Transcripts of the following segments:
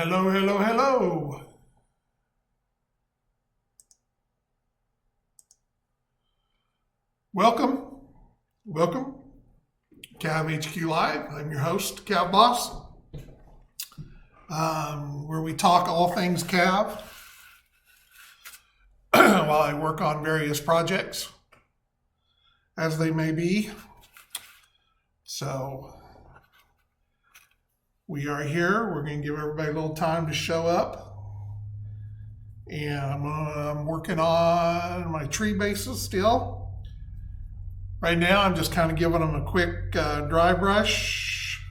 Hello, hello, hello. Welcome, welcome. CAV HQ Live. I'm your host, CAV Boss, where we talk all things CAV while I work on various projects as they may be. So we are here. We're going to give everybody a little time to show up. And I'm working on my tree bases still. Right now, I'm just kind of giving them a quick dry brush.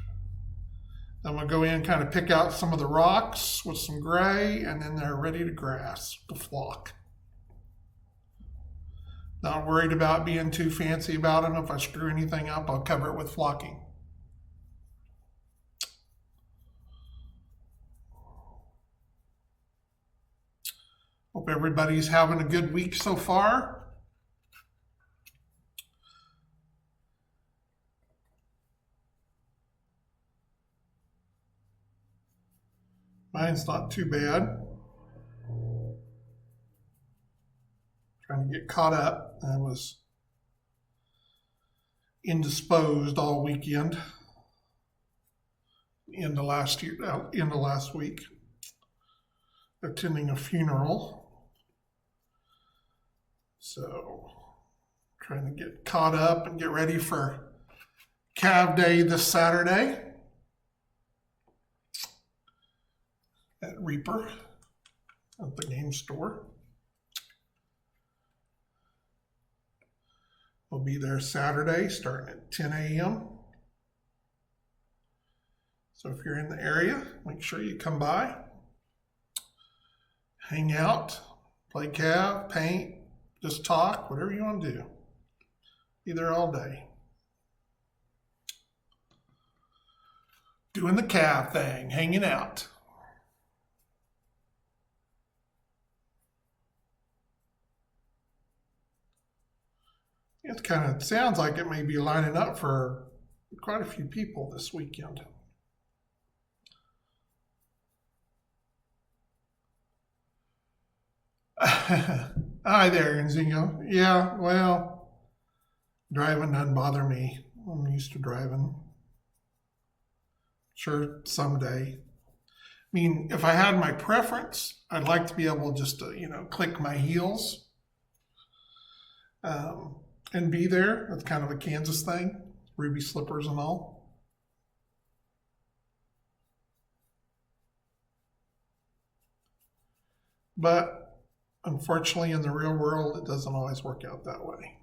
I'm going to go in and kind of pick out some of the rocks with some gray, and then they're ready to grass, to flock. Not worried about being too fancy about them. If I screw anything up, I'll cover it with flocking. Hope everybody's having a good week so far. Mine's not too bad. Trying to get caught up. I was indisposed all weekend. Into last week, attending a funeral. So, trying to get caught up and get ready for CAV Day this Saturday at Reaper at the game store. We'll be there Saturday starting at 10 a.m. So if you're in the area, make sure you come by, hang out, play CAV, paint, just talk, whatever you want to do. Be there all day. Doing the CAV thing, hanging out. It kind of sounds like it may be lining up for quite a few people this weekend. Hi there, Nzingo. Yeah, well, driving doesn't bother me. I'm used to driving. Sure, someday. I mean, if I had my preference, I'd like to be able just to, click my heels and be there. That's kind of a Kansas thing, ruby slippers and all. But unfortunately, in the real world, it doesn't always work out that way.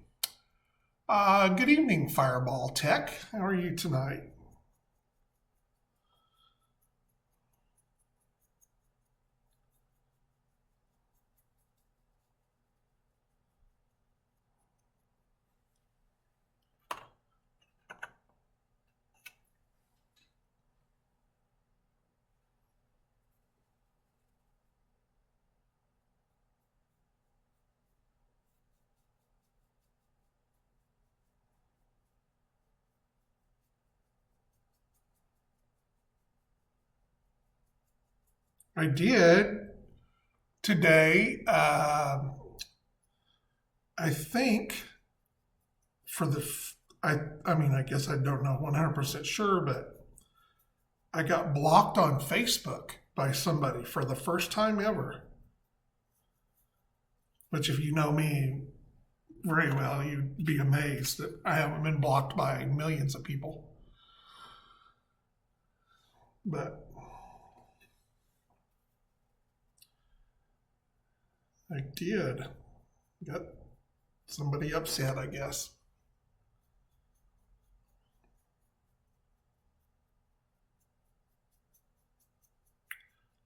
Good evening, Fireball Tech. How are you tonight? I did today. I think for I guess I don't know 100% sure, but I got blocked on Facebook by somebody for the first time ever. Which, if you know me very well, you'd be amazed that I haven't been blocked by millions of people. But I did. Got somebody upset, I guess.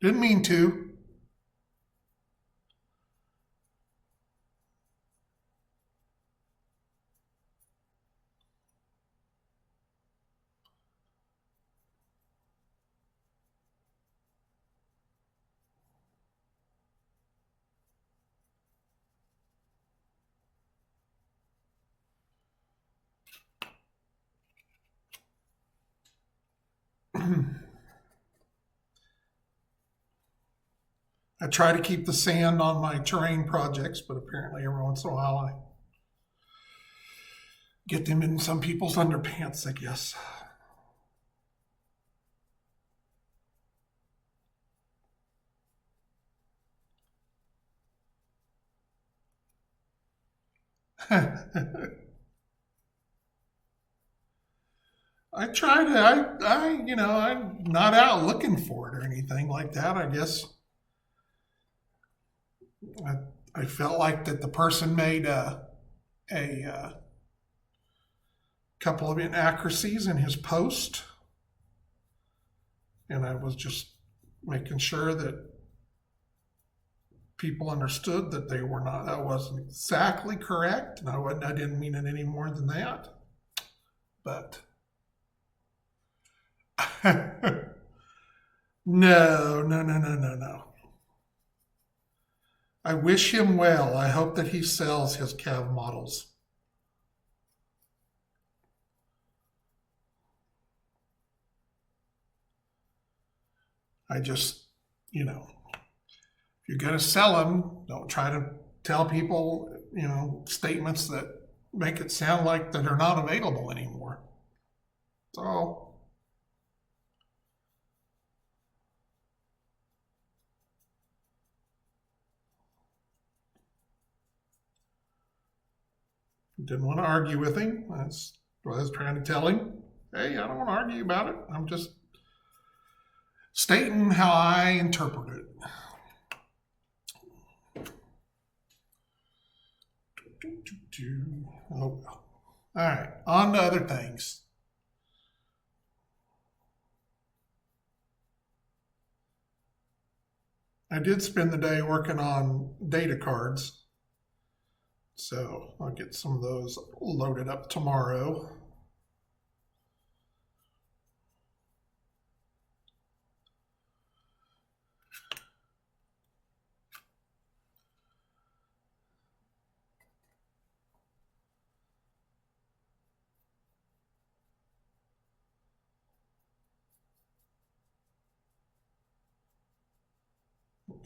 Didn't mean to. I try to keep the sand on my terrain projects, but apparently every once in a while I get them in some people's underpants, I guess. I try to, I'm not out looking for it or anything like that. I guess I, I felt like that the person made a couple of inaccuracies in his post, and I was just making sure that people understood that that wasn't exactly correct, and I didn't mean it any more than that. But no. I wish him well. I hope that he sells his CAV models. I just, if you're going to sell them, don't try to tell people, statements that make it sound like that are not available anymore. So, didn't want to argue with him. That's what I was trying to tell him. Hey, I don't want to argue about it. I'm just stating how I interpret it. Oh, well. All right, on to other things. I did spend the day working on data cards, so I'll get some of those loaded up tomorrow.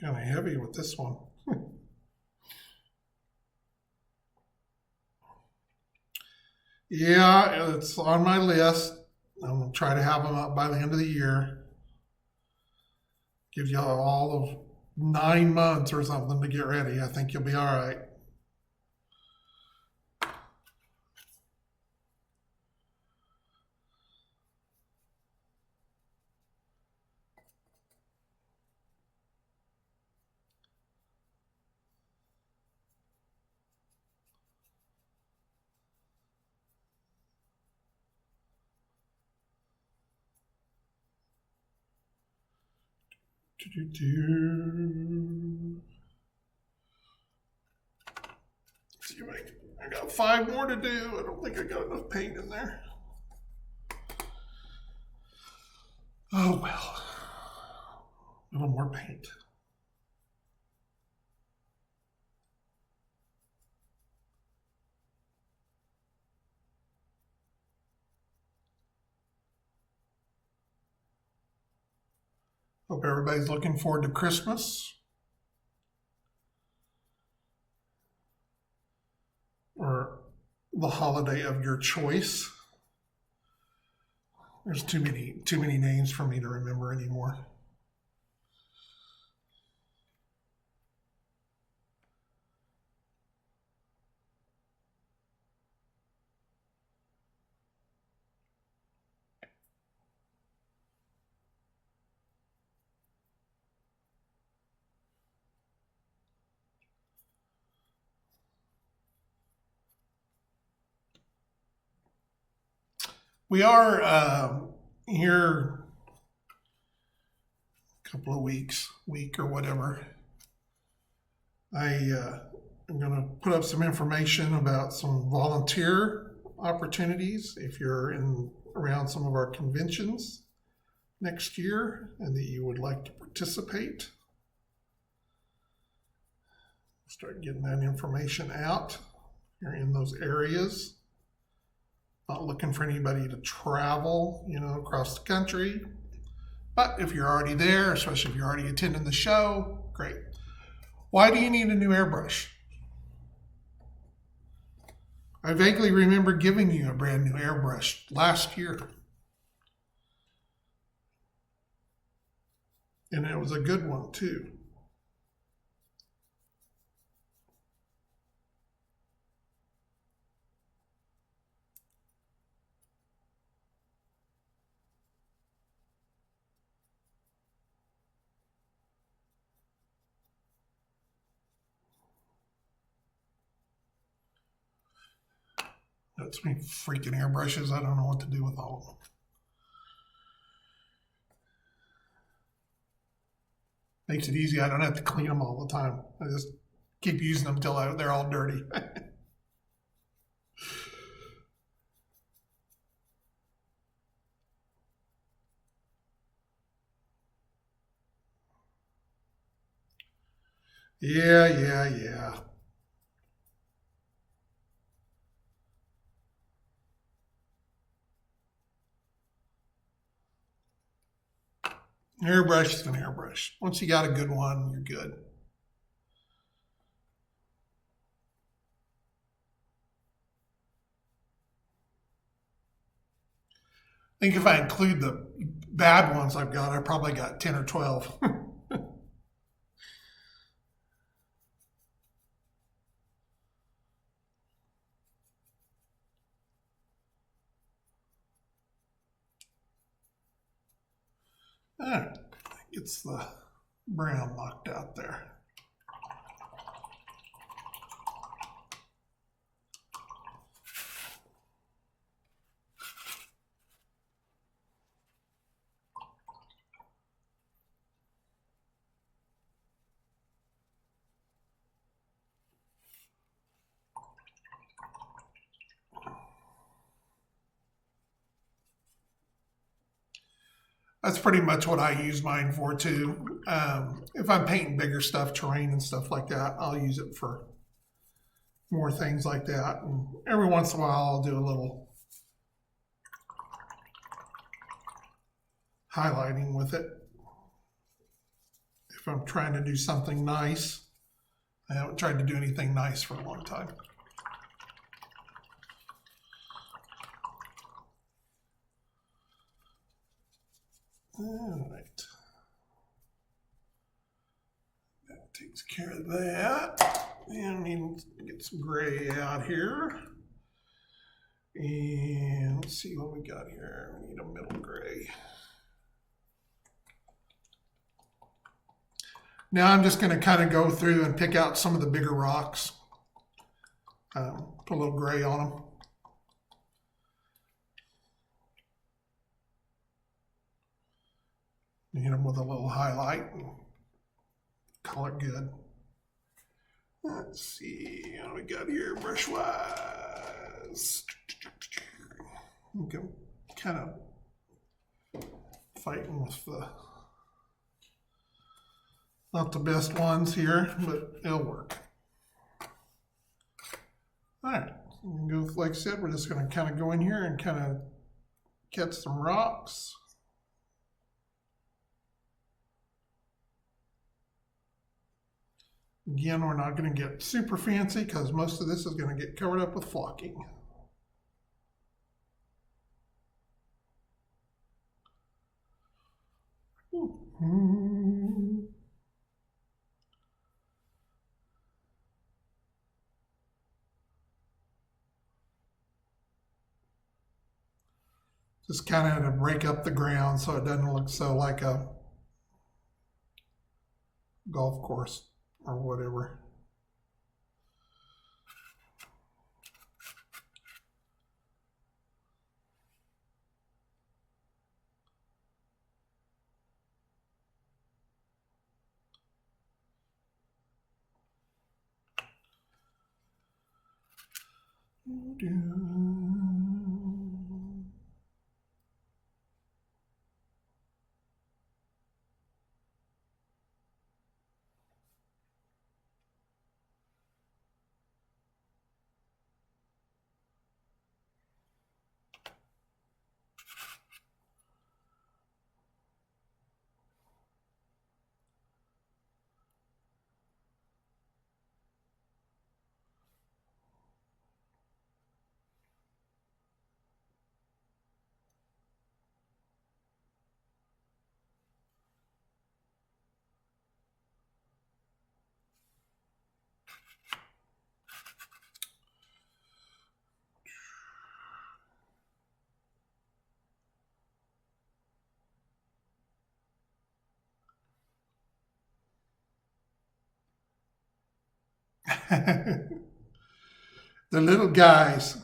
Kind of heavy with this one. Yeah, it's on my list. I'm gonna try to have them up by the end of the year. Give you all of 9 months or something to get ready. I think you'll be all right. See if I got 5 more to do. I don't think I got enough paint in there. Oh well. A little more paint. Hope everybody's looking forward to Christmas. Or the holiday of your choice. There's too many names for me to remember anymore. We are here a couple of week or whatever. I'm going to put up some information about some volunteer opportunities if you're around some of our conventions next year and that you would like to participate. Start getting that information out. You're in those areas. Not looking for anybody to travel, across the country. But if you're already there, especially if you're already attending the show, Great. Why do you need a new airbrush? I vaguely remember giving you a brand new airbrush last year. And it was a good one too. That's me freaking airbrushes. I don't know what to do with all of them. Makes it easy. I don't have to clean them all the time. I just keep using them until they're all dirty. Yeah. Airbrush is an airbrush. Once you got a good one, you're good. I think if I include the bad ones I've got, I probably got 10 or 12. All right, gets the brown knocked out there. That's pretty much what I use mine for too. If I'm painting bigger stuff, terrain and stuff like that, I'll use it for more things like that. And every once in a while, I'll do a little highlighting with it. If I'm trying to do something nice, I haven't tried to do anything nice for a long time. All right. That takes care of that. And we need to get some gray out here. And let's see what we got here. We need a middle gray. Now I'm just going to kind of go through and pick out some of the bigger rocks. Put a little gray on them. Hit them with a little highlight and call it good. Let's see what we got here brush wise. Okay, kind of fighting with the not the best ones here, but it'll work. All right, like I said, we're just going to kind of go in here and kind of catch some rocks. Again, we're not going to get super fancy because most of this is going to get covered up with flocking. Just kind of to break up the ground so it doesn't look so like a golf course or whatever. The little guys.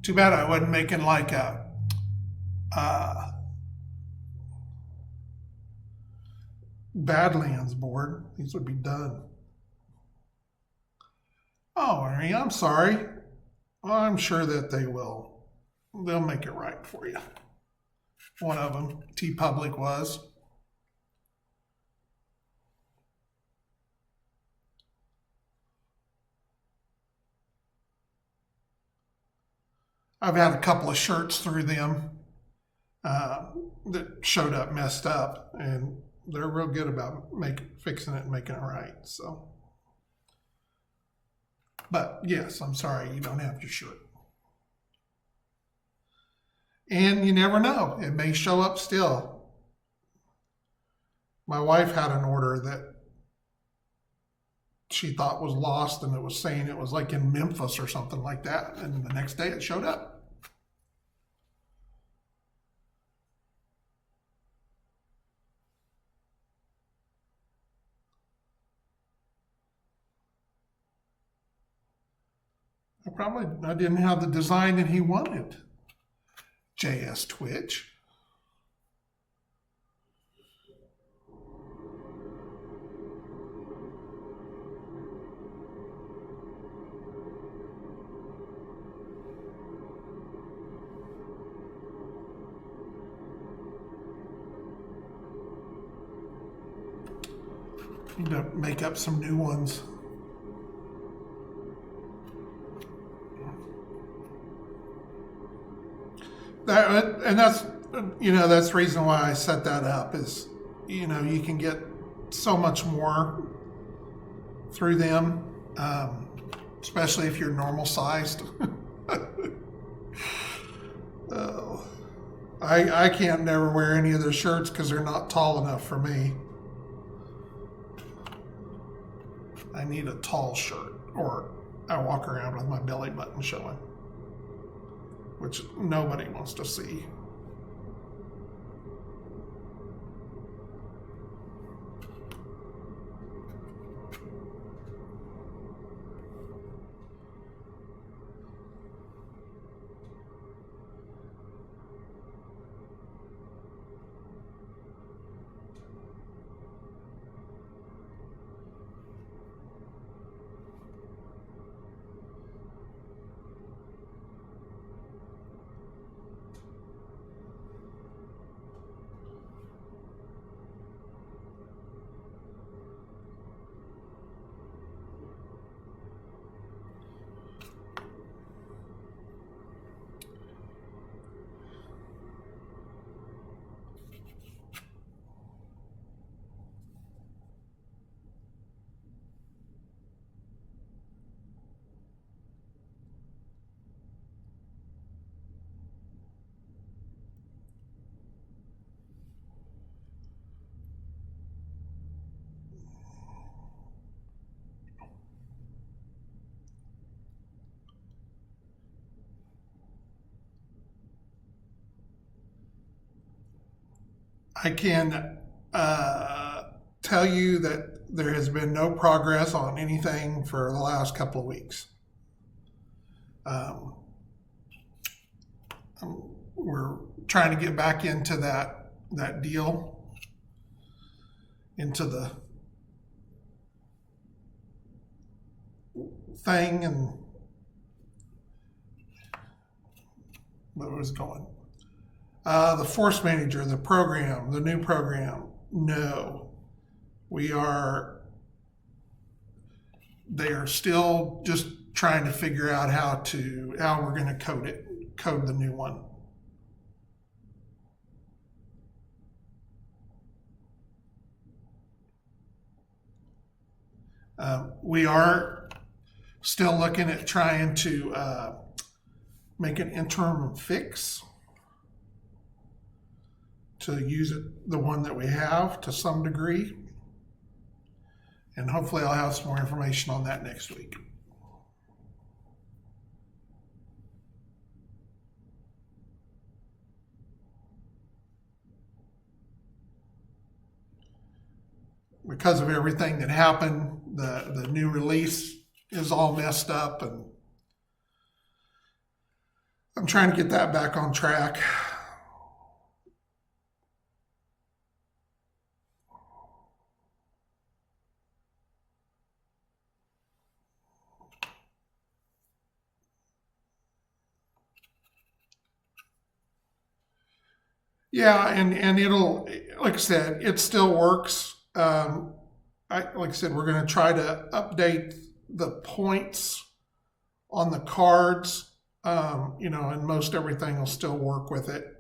Too bad I wasn't making like a uh, Badlands board. These would be done. Oh, Ernie, I'm sorry. Well, I'm sure that they will. They'll make it right for you. One of them, T Public was. I've had a couple of shirts through them that showed up messed up, and they're real good about fixing it and making it right. So, but yes, I'm sorry you don't have your shirt. And you never know; it may show up still. My wife had an order that she thought was lost, and it was saying it was like in Memphis or something like that, and the next day it showed up. I didn't have the design that he wanted. JS Twitch. Need to make up some new ones. That's that's the reason why I set that up is you can get so much more through them, especially if you're normal sized. Oh, I can't never wear any of their shirts because they're not tall enough for me. I need a tall shirt, or I walk around with my belly button showing, which nobody wants to see. I can tell you that there has been no progress on anything for the last couple of weeks. Um, we're trying to get back into that deal, into the thing, and where was going. The force manager, the program, the new program. No, they are still just trying to figure out how we're going to code the new one. We are Still looking at trying to make an interim fix to use it, the one that we have, to some degree. And hopefully I'll have some more information on that next week. Because of everything that happened, the new release is all messed up, and I'm trying to get that back on track. Yeah, and it'll, like I said, it still works. Like I said, we're going to try to update the points on the cards, and most everything will still work with it.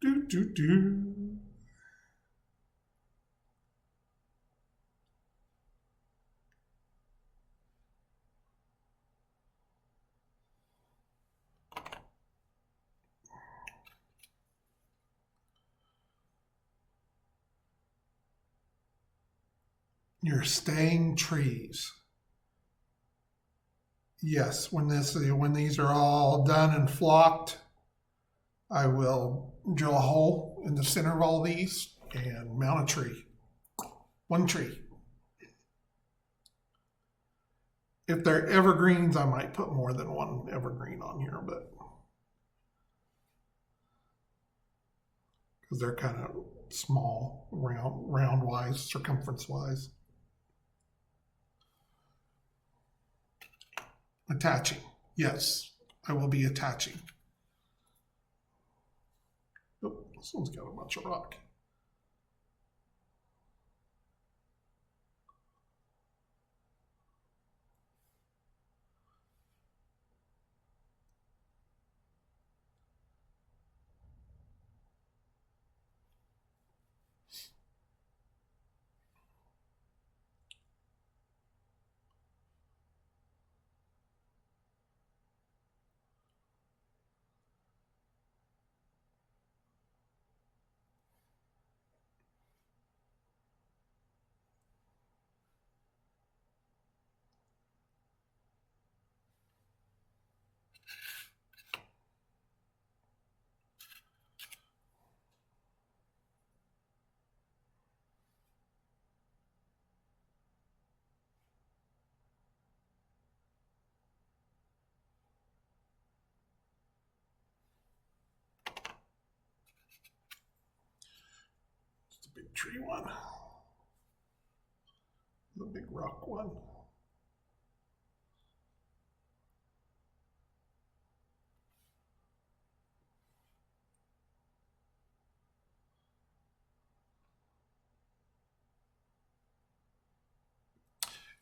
Do, do, do. You're staying trees. Yes, when these are all done and flocked, I will drill a hole in the center of all these and mount a tree. One tree. If they're evergreens, I might put more than one evergreen on here, but because they're kind of small, round wise, circumference wise. Attaching. Yes, I will be attaching. Oh, this one's got a bunch of rock. Big tree one, the big rock one.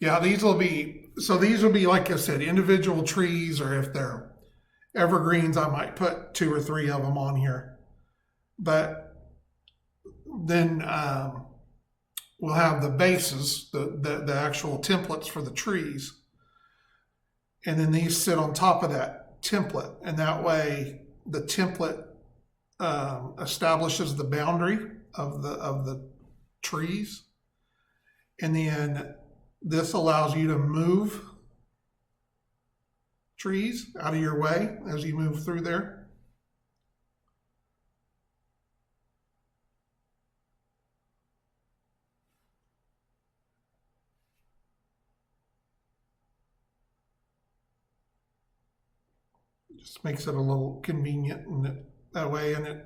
Yeah, these will be, like I said, individual trees, or if they're evergreens, I might put 2 or 3 of them on here. But then we'll have the bases, the actual templates for the trees. And then these sit on top of that template. And that way the template establishes the boundary of the trees. And then this allows you to move trees out of your way as you move through there. Just makes it a little convenient and that way, and it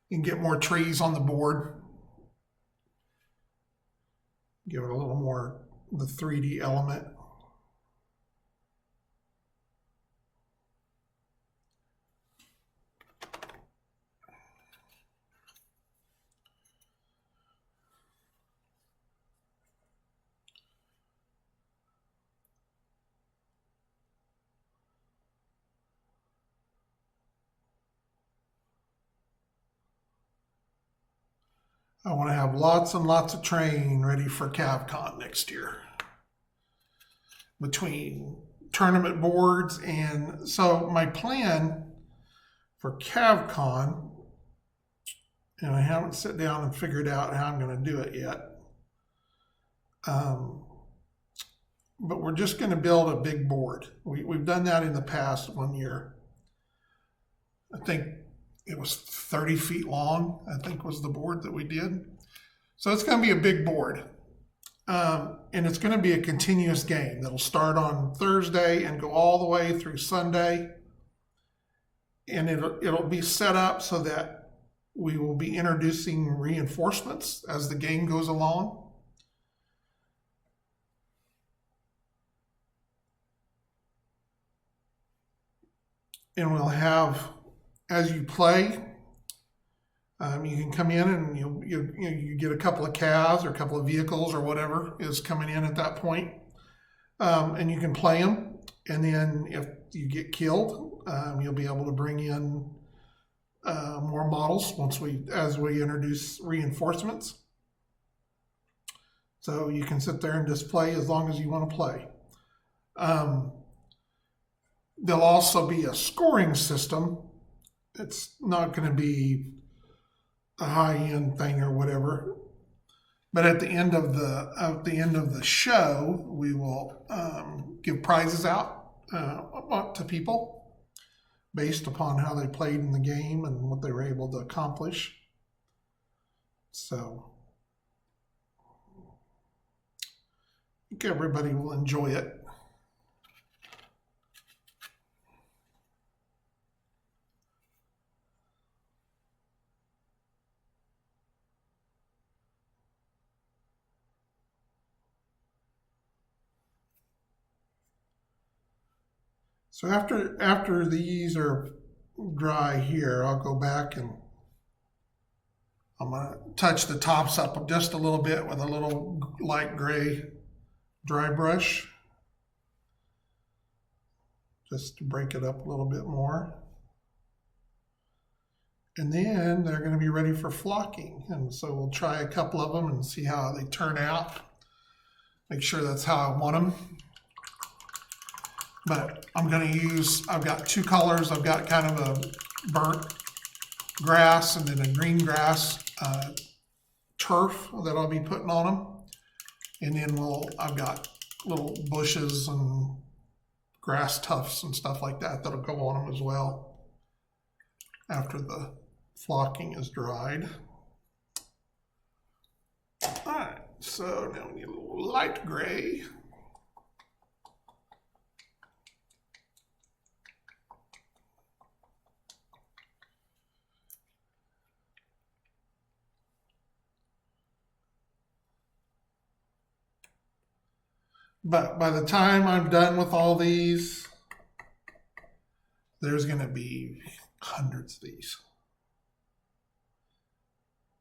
you can get more trees on the board. Give it a little more the 3D element. I want to have lots and lots of training ready for CAVCon next year. Between tournament boards, and so my plan for CAVCon, and I haven't sat down and figured out how I'm going to do it yet. But we're just going to build a big board. We've done that in the past one year. I think it was 30 feet long, I think was the board that we did. So it's going to be a big board. And it's going to be a continuous game that'll start on Thursday and go all the way through Sunday. And it'll be set up so that we will be introducing reinforcements as the game goes along. And we'll have, as you play, you can come in and you get a couple of CAVs or a couple of vehicles or whatever is coming in at that point. And you can play them. And then if you get killed, you'll be able to bring in more models as we introduce reinforcements. So you can sit there and just play as long as you want to play. There'll also be a scoring system. It's not going to be a high-end thing or whatever, but at the end of the show, we will give prizes out to people based upon how they played in the game and what they were able to accomplish. So I think everybody will enjoy it. So after these are dry here, I'll go back and I'm going to touch the tops up just a little bit with a little light gray dry brush, just to break it up a little bit more. And then they're going to be ready for flocking. And so we'll try a couple of them and see how they turn out. Make sure that's how I want them. But I'm going to I've got 2 colors. I've got kind of a burnt grass and then a green grass turf that I'll be putting on them. And then I've got little bushes and grass tufts and stuff like that that'll go on them as well after the flocking is dried. All right, so now we need a little light gray. But by the time I'm done with all these, there's going to be hundreds of these.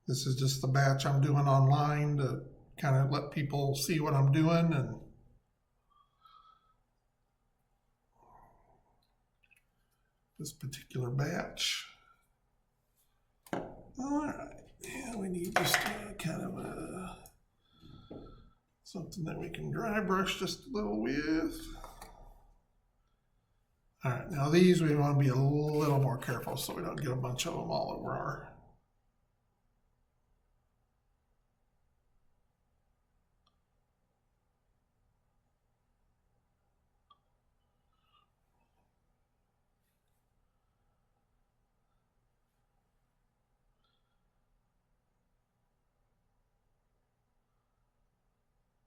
This is just the batch I'm doing online to kind of let people see what I'm doing. And this particular batch. All right, yeah, we need just kind of something that we can dry brush just a little with. All right, now these we want to be a little more careful so we don't get a bunch of them all over our.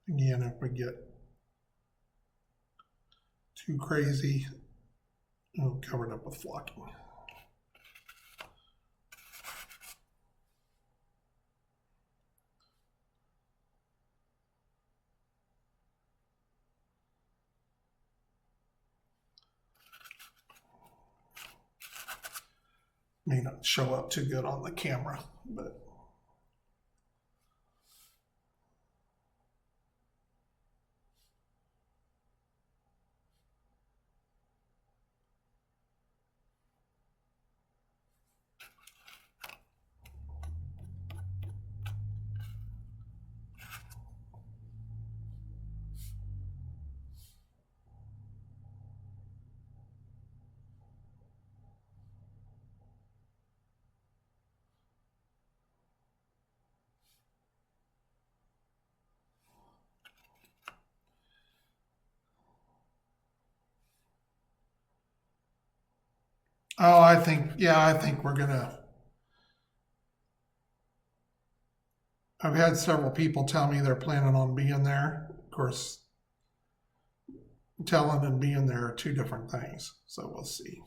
Again, if we get too crazy, we'll cover it up with flocking. May not show up too good on the camera, but oh, I think we're gonna. I've had several people tell me they're planning on being there. Of course, telling and being there are two different things, so we'll see.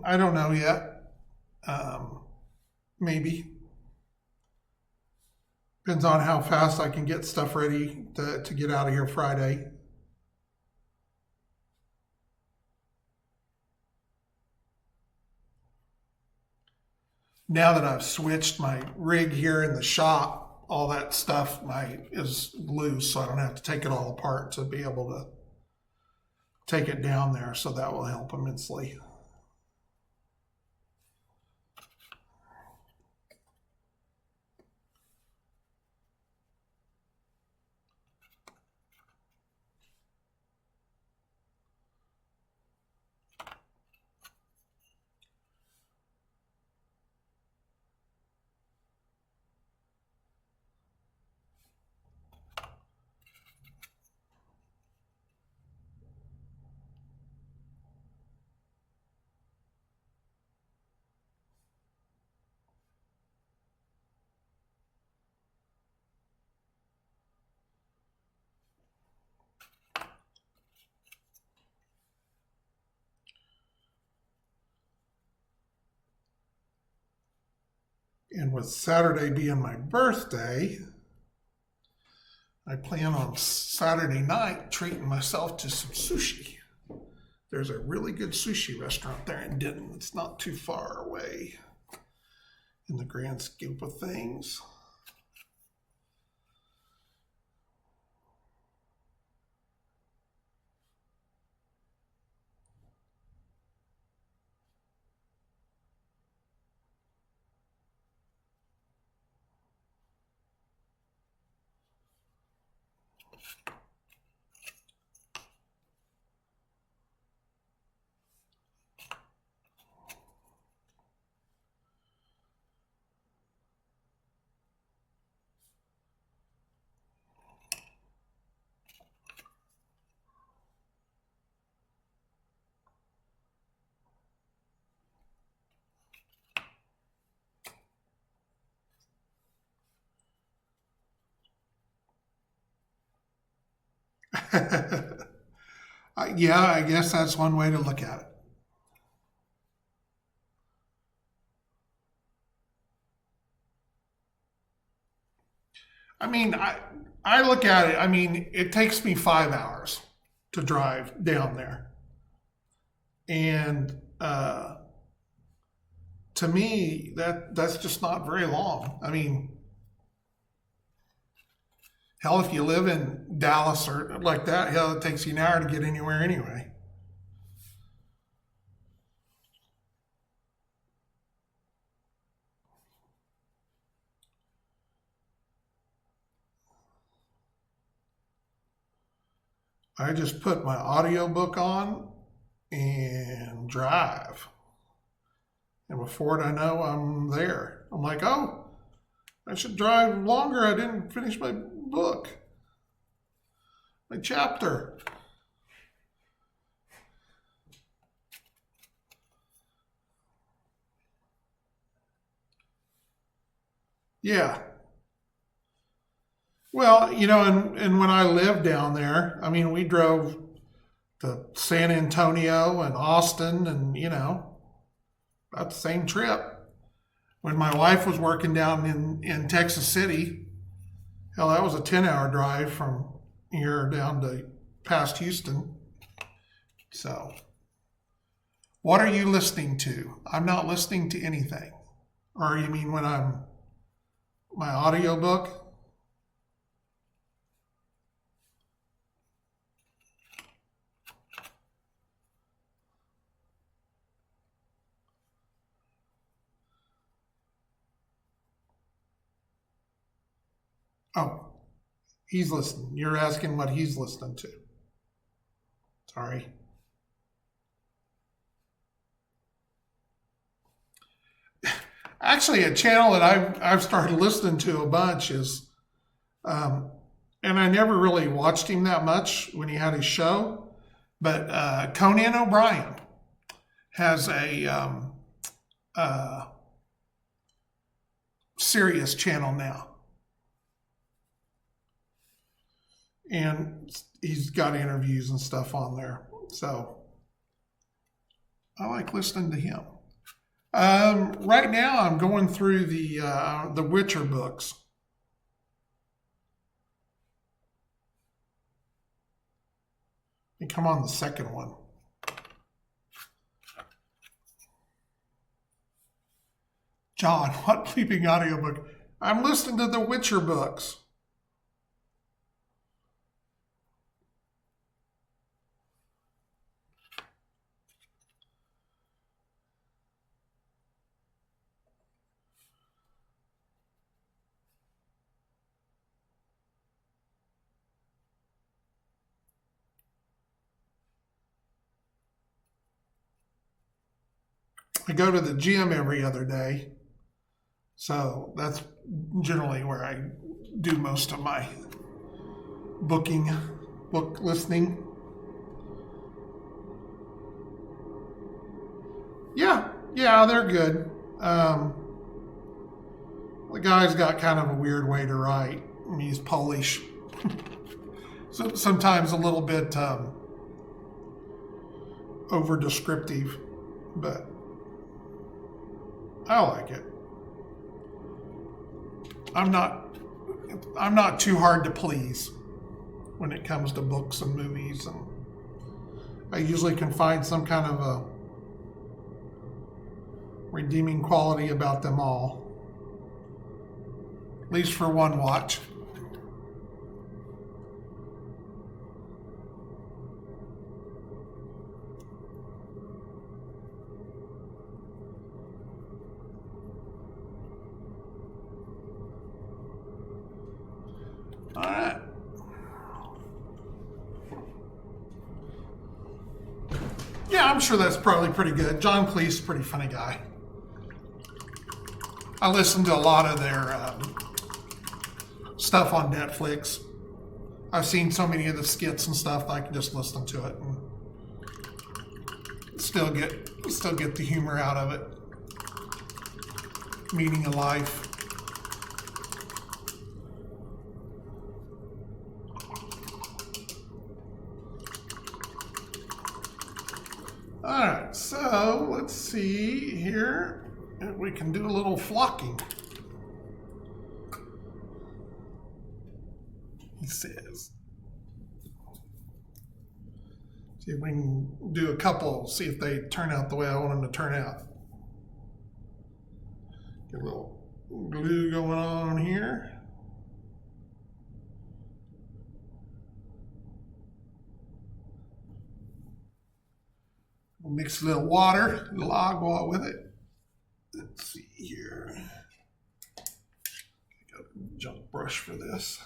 I don't know yet. Maybe. Depends on how fast I can get stuff ready to get out of here Friday. Now that I've switched my rig here in the shop, all that stuff is loose, so I don't have to take it all apart to be able to take it down there, so that will help immensely. And with Saturday being my birthday, I plan on Saturday night treating myself to some sushi. There's a really good sushi restaurant there in Denton. It's not too far away in the grand scope of things. Yeah, I guess that's one way to look at it. I mean, I look at it, I mean, it takes me 5 hours to drive down there. And to me, that's just not very long. I mean, hell, if you live in Dallas or like that, hell, it takes you an hour to get anywhere anyway. I just put my audiobook on and drive. And before it I know, I'm there. I'm like, oh, I should drive longer. I didn't finish my book, my chapter. Yeah. Well, and when I lived down there, I mean, we drove to San Antonio and Austin and, about the same trip. When my wife was working down in Texas City, hell, that was a 10-hour drive from here down to past Houston. So, what are you listening to? I'm not listening to anything. Or you mean when I'm my audiobook? Oh, he's listening. You're asking what he's listening to. Sorry. Actually, a channel that I've started listening to a bunch is, and I never really watched him that much when he had his show, but Conan O'Brien has a Sirius channel now. And he's got interviews and stuff on there. So I like listening to him. Right now I'm going through the Witcher books. I think I'm on the second one. John, what bleeping audiobook? I'm listening to the Witcher books. I go to the gym every other day. So that's generally where I do most of my book listening. Yeah, they're good. The guy's got kind of a weird way to write. I mean, he's Polish. So sometimes a little bit over descriptive, but I like it. I'm not too hard to please when it comes to books and movies, and I usually can find some kind of a redeeming quality about them all, at least for one watch. All right. Yeah, I'm sure that's probably pretty good. John Cleese's a pretty funny guy. I listen to a lot of their stuff on Netflix. I've seen so many of the skits and stuff that I can just listen to it and still get the humor out of it. Meaning of life. right, so let's see here if we can do a little flocking. He says. See if we can do a couple, see if they turn out the way I want them to turn out. Get a little glue going on here. We'll mix a little water, a little agua with it. Let's see here. Got a junk brush for this.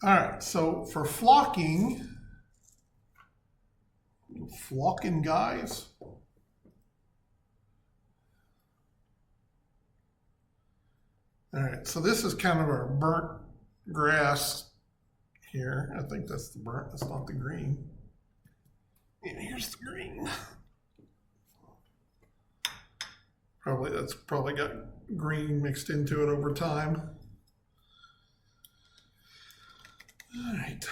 All right, so for flocking guys. All right, so this is kind of our burnt grass here. I think that's the burnt, that's not the green. And here's the green. That's probably got green mixed into it over time. All right,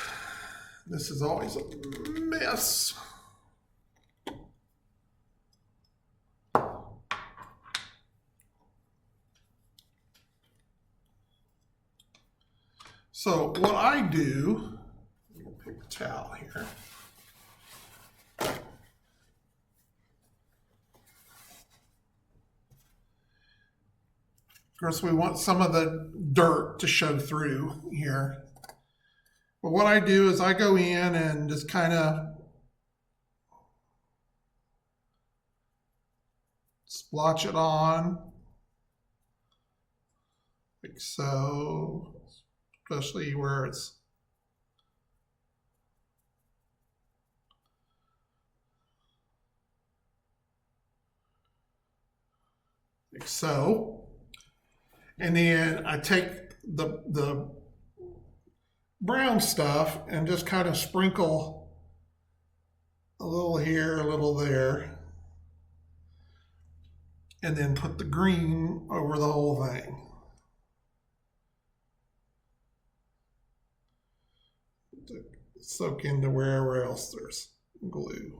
this is always a mess. So what I do, I'm gonna pick a towel here. Of course, we want some of the dirt to show through here. But what I do is I go in and just kind of splotch it on, like so, especially where it's like so. And then I take the brown stuff and just kind of sprinkle a little here, a little there, and then put the green over the whole thing. To soak into wherever else there's glue.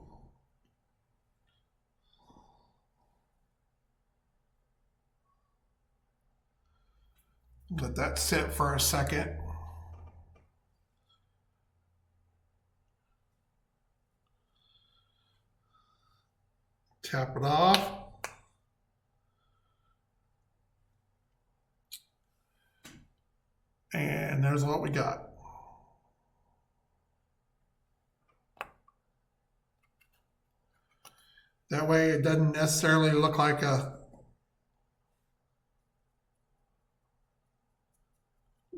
Let that sit for a second. Tap it off. And there's what we got. That way it doesn't necessarily look like a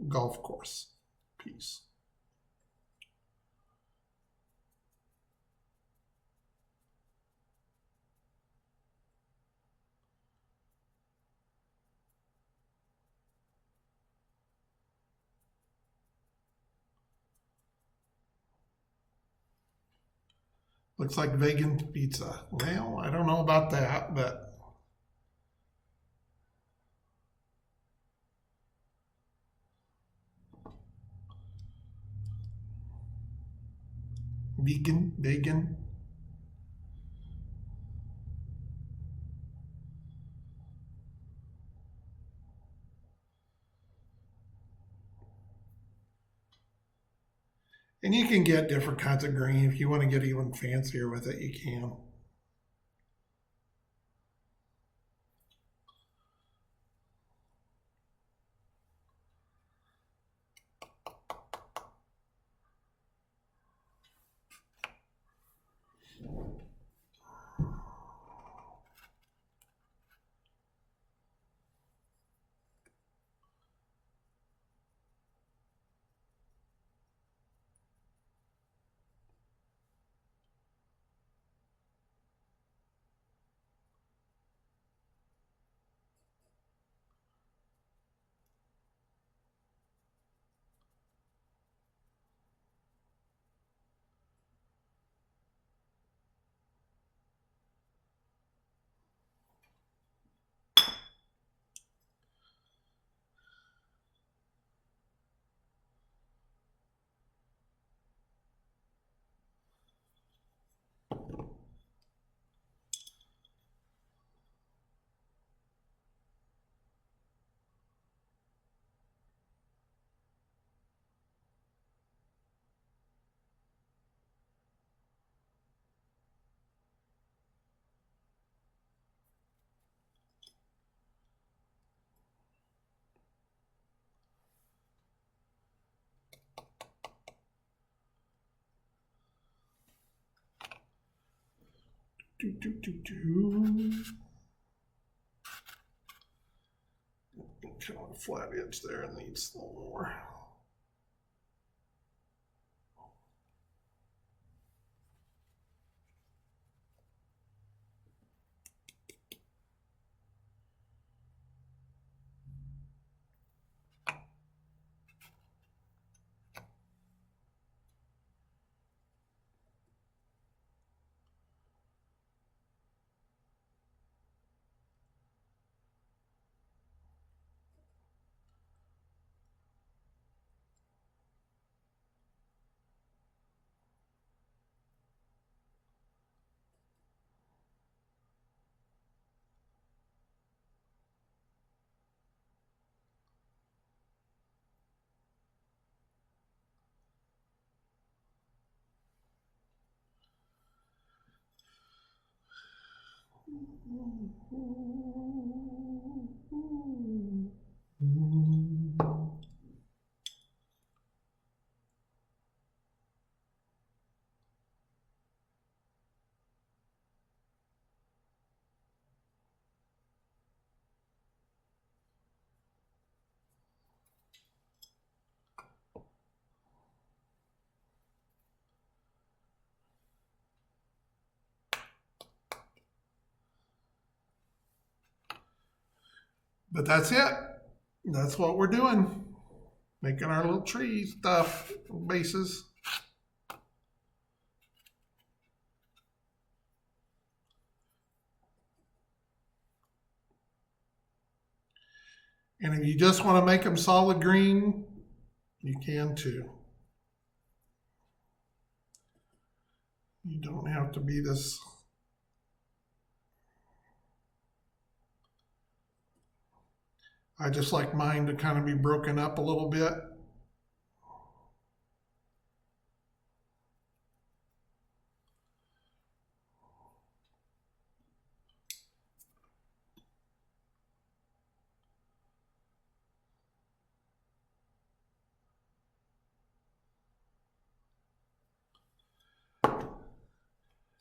golf course piece. Looks like vegan pizza. Well, I don't know about that, but vegan. And you can get different kinds of green. If you want to get even fancier with it, you can. Kind of a flat edge there, and needs a little more. But that's it. That's what we're doing. Making our little tree stuff, bases. And if you just want to make them solid green, you can too. You don't have to be this. I just like mine to kind of be broken up a little bit.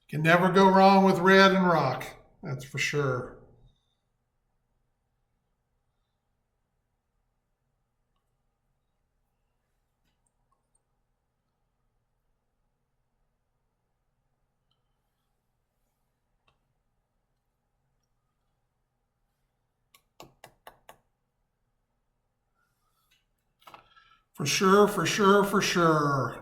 Can never go wrong with red and rock. That's for sure. For sure, for sure, for sure.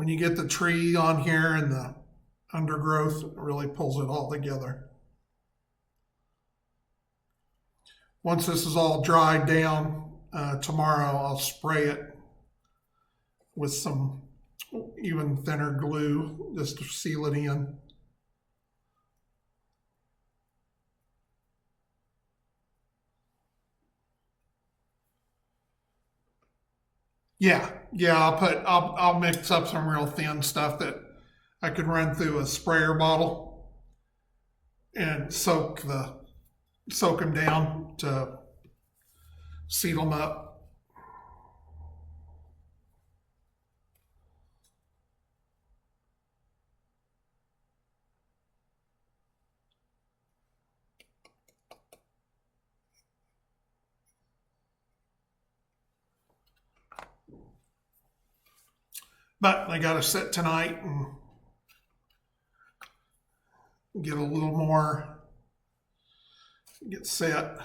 when you get the tree on here and the undergrowth, it really pulls it all together. Once this is all dried down, tomorrow I'll spray it with some even thinner glue just to seal it in. Yeah, I'll mix up some real thin stuff that I could run through a sprayer bottle and soak them down to seal them up. But I got to sit tonight and get a little more, get set.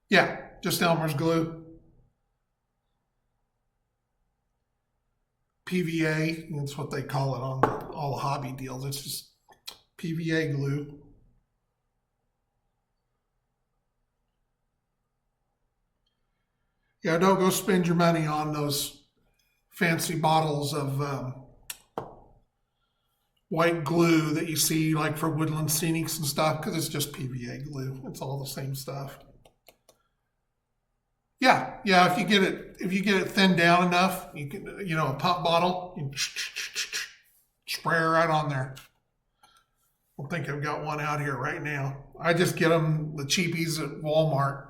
Yeah, just Elmer's glue. PVA, that's what they call it on all the hobby deals. It's just PVA glue. Yeah, don't go spend your money on those fancy bottles of white glue that you see like for woodland scenics and stuff, because it's just PVA glue. It's all the same stuff. Yeah, if you get it thinned down enough, you can, a pump bottle, you spray it right on there. I think I've got one out here right now. I just get them, the cheapies at Walmart.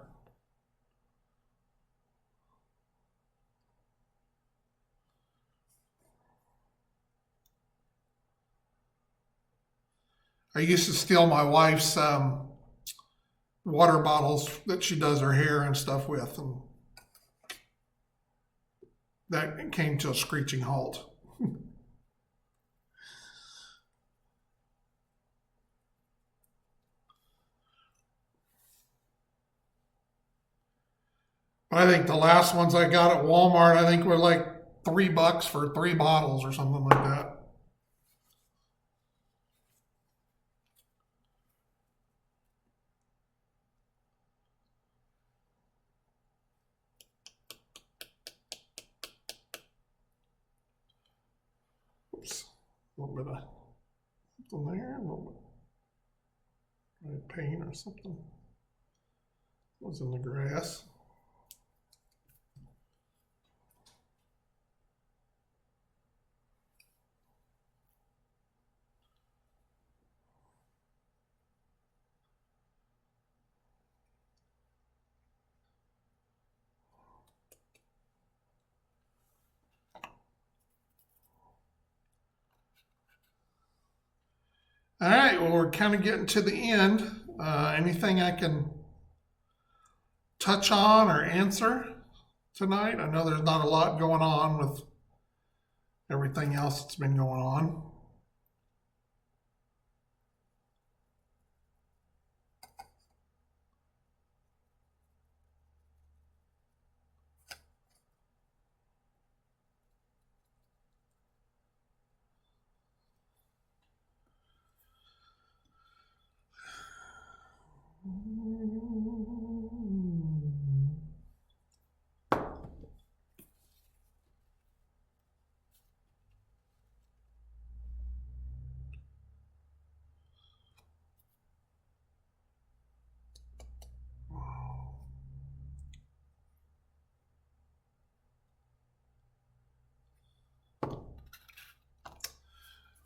I used to steal my wife's water bottles that she does her hair and stuff with, and that came to a screeching halt. I think the last ones I got at Walmart, I think were like $3 for 3 bottles or something like that. Oops, a little bit of something there, a little bit of paint or something. It was in the grass. All right, well, we're kind of getting to the end. Anything I can touch on or answer tonight? I know there's not a lot going on with everything else that's been going on.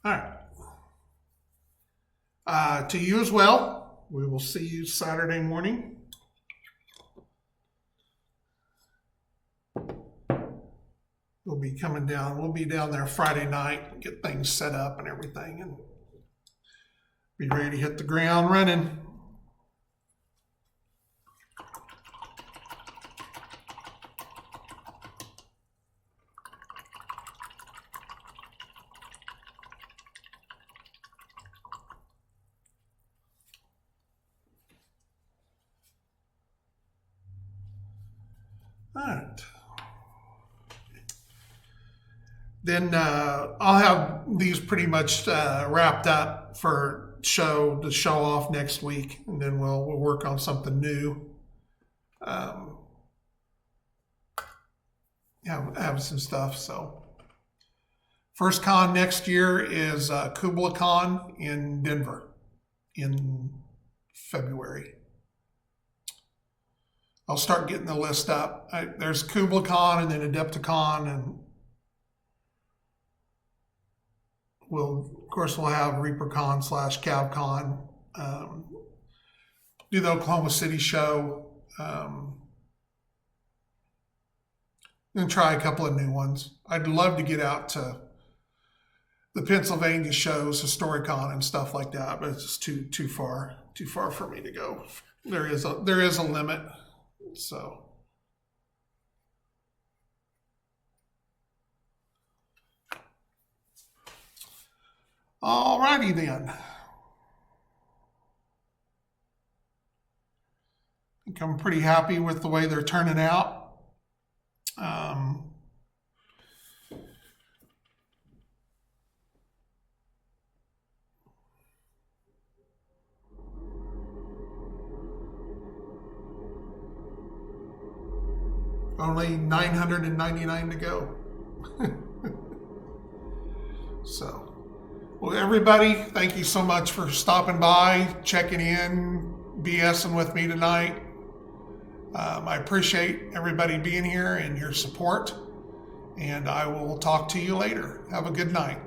All right. To you as well. We will see you Saturday morning. We'll be coming down. We'll be down there Friday night, get things set up and everything. And Be ready to hit the ground running. All right. Then I'll have these pretty much wrapped up for to show off next week, and then we'll work on something new. Have some stuff. So first con next year is Kubla Con in Denver in February. I'll start getting the list up. There's Kubla Con and then Adepticon, and of course we'll have ReaperCon / CAVCon. Do the Oklahoma City show. And try a couple of new ones. I'd love to get out to the Pennsylvania shows, Historicon and stuff like that, but it's just too far for me to go. There is a limit. So all righty then. I think I'm pretty happy with the way they're turning out. Only 999 to go. So, well, everybody, thank you so much for stopping by, checking in, BSing with me tonight. I appreciate everybody being here and your support, and I will talk to you later. Have a good night.